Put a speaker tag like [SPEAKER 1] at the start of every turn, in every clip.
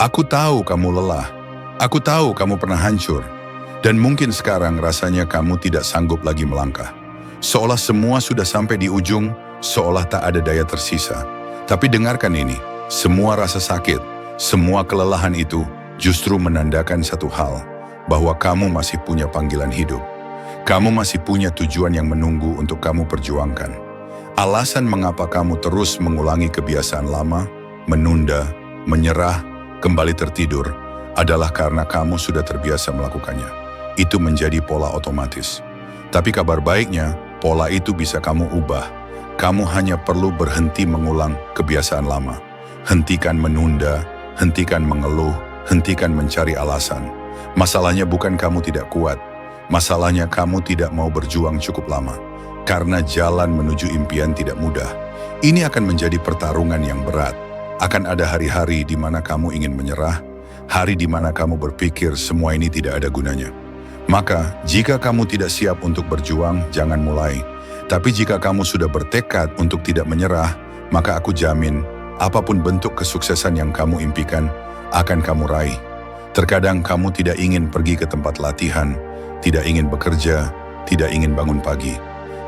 [SPEAKER 1] Aku tahu kamu lelah. Aku tahu kamu pernah hancur. Dan mungkin sekarang rasanya kamu tidak sanggup lagi melangkah. Seolah semua sudah sampai di ujung, seolah tak ada daya tersisa. Tapi dengarkan ini, semua rasa sakit, semua kelelahan itu justru menandakan satu hal, bahwa kamu masih punya panggilan hidup. Kamu masih punya tujuan yang menunggu untuk kamu perjuangkan. Alasan mengapa kamu terus mengulangi kebiasaan lama, menunda, menyerah, kembali tertidur, adalah karena kamu sudah terbiasa melakukannya. Itu menjadi pola otomatis. Tapi kabar baiknya, pola itu bisa kamu ubah. Kamu hanya perlu berhenti mengulang kebiasaan lama. Hentikan menunda, hentikan mengeluh, hentikan mencari alasan. Masalahnya bukan kamu tidak kuat. Masalahnya kamu tidak mau berjuang cukup lama. Karena jalan menuju impian tidak mudah. Ini akan menjadi pertarungan yang berat. Akan ada hari-hari di mana kamu ingin menyerah, hari di mana kamu berpikir semua ini tidak ada gunanya. Maka, jika kamu tidak siap untuk berjuang, jangan mulai. Tapi jika kamu sudah bertekad untuk tidak menyerah, maka aku jamin, apapun bentuk kesuksesan yang kamu impikan, akan kamu raih. Terkadang kamu tidak ingin pergi ke tempat latihan, tidak ingin bekerja, tidak ingin bangun pagi.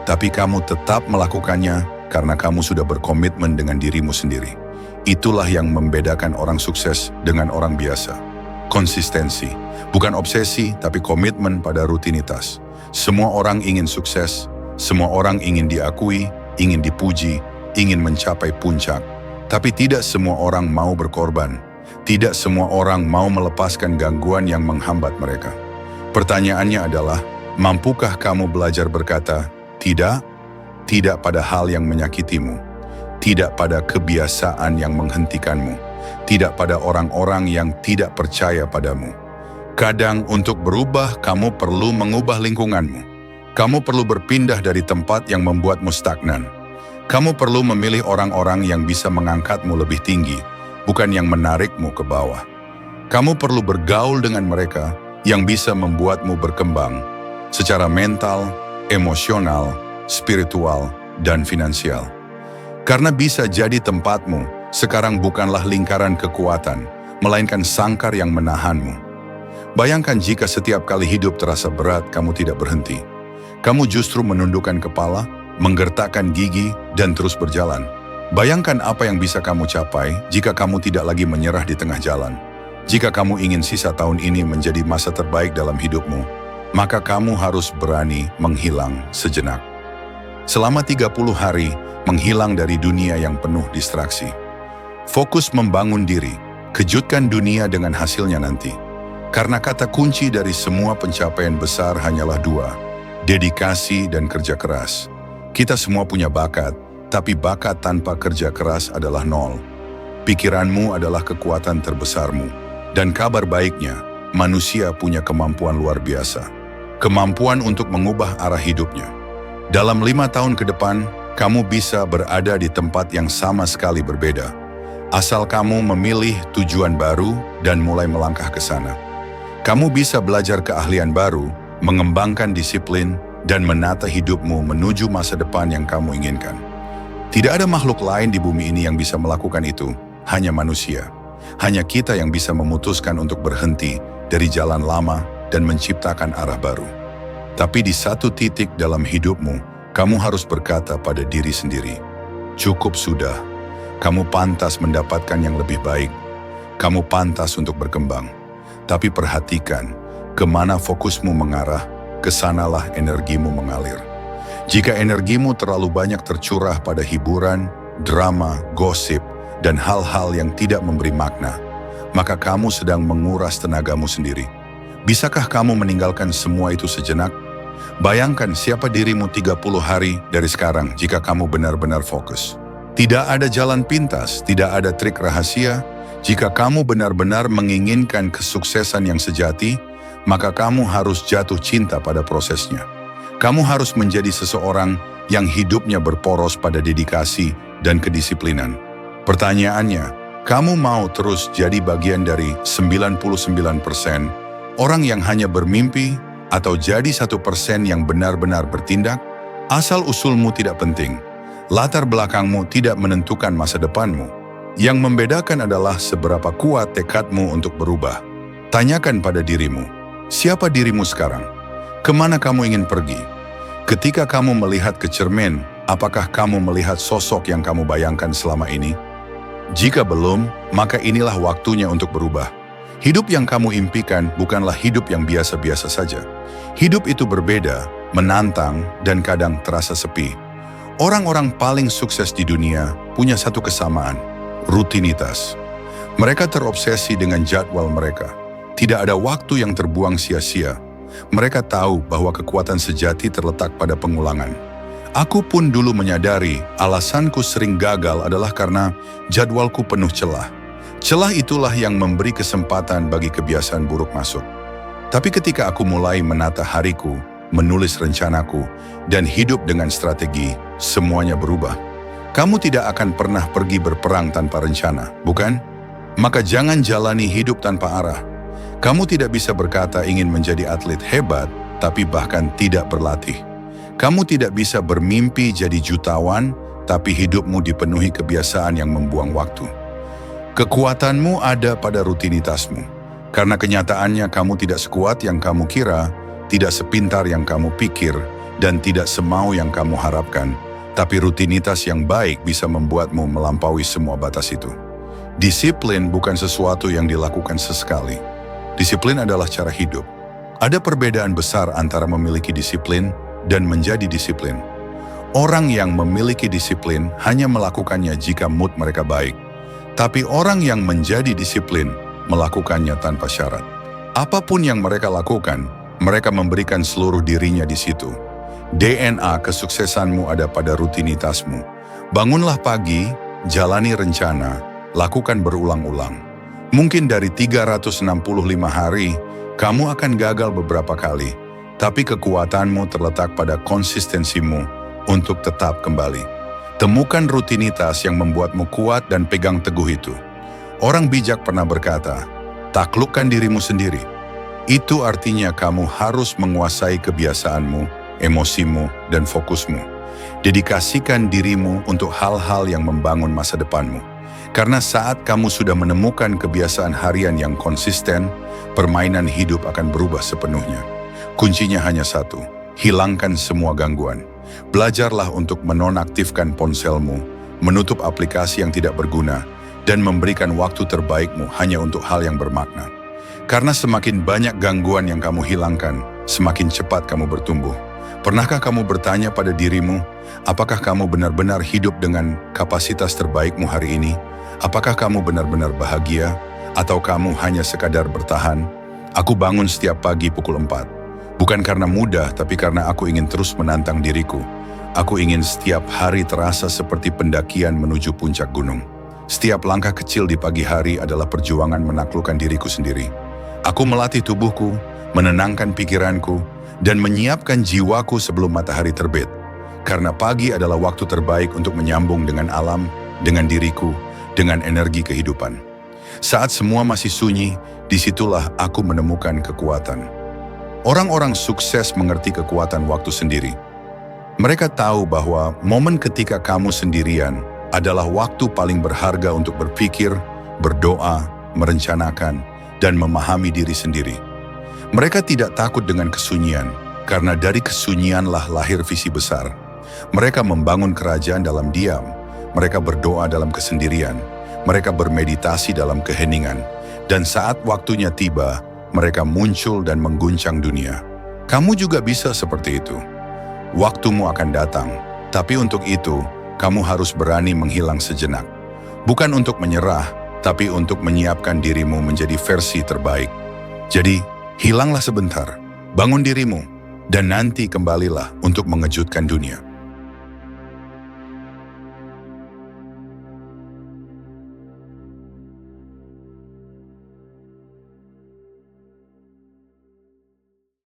[SPEAKER 1] Tapi kamu tetap melakukannya karena kamu sudah berkomitmen dengan dirimu sendiri. Itulah yang membedakan orang sukses dengan orang biasa. Konsistensi, bukan obsesi, tapi komitmen pada rutinitas. Semua orang ingin sukses, semua orang ingin diakui, ingin dipuji, ingin mencapai puncak. Tapi tidak semua orang mau berkorban. Tidak semua orang mau melepaskan gangguan yang menghambat mereka. Pertanyaannya adalah, mampukah kamu belajar berkata, tidak? Tidak pada hal yang menyakitimu. Tidak pada kebiasaan yang menghentikanmu. Tidak pada orang-orang yang tidak percaya padamu. Kadang untuk berubah, kamu perlu mengubah lingkunganmu. Kamu perlu berpindah dari tempat yang membuatmu stagnan. Kamu perlu memilih orang-orang yang bisa mengangkatmu lebih tinggi, bukan yang menarikmu ke bawah. Kamu perlu bergaul dengan mereka yang bisa membuatmu berkembang secara mental, emosional, spiritual, dan finansial. Karena bisa jadi tempatmu sekarang bukanlah lingkaran kekuatan, melainkan sangkar yang menahanmu. Bayangkan jika setiap kali hidup terasa berat, kamu tidak berhenti. Kamu justru menundukkan kepala, menggertakkan gigi, dan terus berjalan. Bayangkan apa yang bisa kamu capai jika kamu tidak lagi menyerah di tengah jalan. Jika kamu ingin sisa tahun ini menjadi masa terbaik dalam hidupmu, maka kamu harus berani menghilang sejenak. Selama 30 hari, menghilang dari dunia yang penuh distraksi. Fokus membangun diri, kejutkan dunia dengan hasilnya nanti. Karena kata kunci dari semua pencapaian besar hanyalah dua, dedikasi dan kerja keras. Kita semua punya bakat, tapi bakat tanpa kerja keras adalah nol. Pikiranmu adalah kekuatan terbesarmu. Dan kabar baiknya, manusia punya kemampuan luar biasa. Kemampuan untuk mengubah arah hidupnya. Dalam 5 tahun ke depan, kamu bisa berada di tempat yang sama sekali berbeda. Asal kamu memilih tujuan baru dan mulai melangkah ke sana. Kamu bisa belajar keahlian baru, mengembangkan disiplin, dan menata hidupmu menuju masa depan yang kamu inginkan. Tidak ada makhluk lain di bumi ini yang bisa melakukan itu, hanya manusia. Hanya kita yang bisa memutuskan untuk berhenti dari jalan lama dan menciptakan arah baru. Tapi di satu titik dalam hidupmu, kamu harus berkata pada diri sendiri, cukup sudah. Kamu pantas mendapatkan yang lebih baik. Kamu pantas untuk berkembang. Tapi perhatikan, kemana fokusmu mengarah, kesanalah energimu mengalir. Jika energimu terlalu banyak tercurah pada hiburan, drama, gosip, dan hal-hal yang tidak memberi makna, maka kamu sedang menguras tenagamu sendiri. Bisakah kamu meninggalkan semua itu sejenak? Bayangkan siapa dirimu 30 hari dari sekarang jika kamu benar-benar fokus. Tidak ada jalan pintas, tidak ada trik rahasia. Jika kamu benar-benar menginginkan kesuksesan yang sejati, maka kamu harus jatuh cinta pada prosesnya. Kamu harus menjadi seseorang yang hidupnya berporos pada dedikasi dan kedisiplinan. Pertanyaannya, kamu mau terus jadi bagian dari 99% orang yang hanya bermimpi atau jadi 1% yang benar-benar bertindak? Asal usulmu tidak penting. Latar belakangmu tidak menentukan masa depanmu. Yang membedakan adalah seberapa kuat tekadmu untuk berubah. Tanyakan pada dirimu, siapa dirimu sekarang? Kemana kamu ingin pergi? Ketika kamu melihat ke cermin, apakah kamu melihat sosok yang kamu bayangkan selama ini? Jika belum, maka inilah waktunya untuk berubah. Hidup yang kamu impikan bukanlah hidup yang biasa-biasa saja. Hidup itu berbeda, menantang, dan kadang terasa sepi. Orang-orang paling sukses di dunia punya satu kesamaan, rutinitas. Mereka terobsesi dengan jadwal mereka. Tidak ada waktu yang terbuang sia-sia. Mereka tahu bahwa kekuatan sejati terletak pada pengulangan. Aku pun dulu menyadari alasanku sering gagal adalah karena jadwalku penuh celah. Celah itulah yang memberi kesempatan bagi kebiasaan buruk masuk. Tapi ketika aku mulai menata hariku, menulis rencanaku, dan hidup dengan strategi, semuanya berubah. Kamu tidak akan pernah pergi berperang tanpa rencana, bukan? Maka jangan jalani hidup tanpa arah. Kamu tidak bisa berkata ingin menjadi atlet hebat, tapi bahkan tidak berlatih. Kamu tidak bisa bermimpi jadi jutawan, tapi hidupmu dipenuhi kebiasaan yang membuang waktu. Kekuatanmu ada pada rutinitasmu. Karena kenyataannya kamu tidak sekuat yang kamu kira, tidak sepintar yang kamu pikir, dan tidak semau yang kamu harapkan. Tapi rutinitas yang baik bisa membuatmu melampaui semua batas itu. Disiplin bukan sesuatu yang dilakukan sesekali. Disiplin adalah cara hidup. Ada perbedaan besar antara memiliki disiplin dan menjadi disiplin. Orang yang memiliki disiplin hanya melakukannya jika mood mereka baik. Tapi orang yang menjadi disiplin melakukannya tanpa syarat. Apapun yang mereka lakukan, mereka memberikan seluruh dirinya di situ. DNA kesuksesanmu ada pada rutinitasmu. Bangunlah pagi, jalani rencana, lakukan berulang-ulang. Mungkin dari 365 hari, kamu akan gagal beberapa kali, tapi kekuatanmu terletak pada konsistensimu untuk tetap kembali. Temukan rutinitas yang membuatmu kuat dan pegang teguh itu. Orang bijak pernah berkata, taklukkan dirimu sendiri. Itu artinya kamu harus menguasai kebiasaanmu, emosimu, dan fokusmu. Dedikasikan dirimu untuk hal-hal yang membangun masa depanmu. Karena saat kamu sudah menemukan kebiasaan harian yang konsisten, permainan hidup akan berubah sepenuhnya. Kuncinya hanya satu, hilangkan semua gangguan. Belajarlah untuk menonaktifkan ponselmu, menutup aplikasi yang tidak berguna, dan memberikan waktu terbaikmu hanya untuk hal yang bermakna. Karena semakin banyak gangguan yang kamu hilangkan, semakin cepat kamu bertumbuh. Pernahkah kamu bertanya pada dirimu, apakah kamu benar-benar hidup dengan kapasitas terbaikmu hari ini? Apakah kamu benar-benar bahagia? Atau kamu hanya sekadar bertahan? Aku bangun setiap pagi pukul 4. Bukan karena mudah, tapi karena aku ingin terus menantang diriku. Aku ingin setiap hari terasa seperti pendakian menuju puncak gunung. Setiap langkah kecil di pagi hari adalah perjuangan menaklukkan diriku sendiri. Aku melatih tubuhku, menenangkan pikiranku, dan menyiapkan jiwaku sebelum matahari terbit. Karena pagi adalah waktu terbaik untuk menyambung dengan alam, dengan diriku, dengan energi kehidupan. Saat semua masih sunyi, disitulah aku menemukan kekuatan. Orang-orang sukses mengerti kekuatan waktu sendiri. Mereka tahu bahwa momen ketika kamu sendirian adalah waktu paling berharga untuk berpikir, berdoa, merencanakan, dan memahami diri sendiri. Mereka tidak takut dengan kesunyian, karena dari kesunyianlah lahir visi besar. Mereka membangun kerajaan dalam diam, mereka berdoa dalam kesendirian, mereka bermeditasi dalam keheningan, dan saat waktunya tiba, mereka muncul dan mengguncang dunia. Kamu juga bisa seperti itu. Waktumu akan datang, tapi untuk itu, kamu harus berani menghilang sejenak. Bukan untuk menyerah, tapi untuk menyiapkan dirimu menjadi versi terbaik. Jadi, hilanglah sebentar, bangun dirimu, dan nanti kembalilah untuk mengejutkan dunia.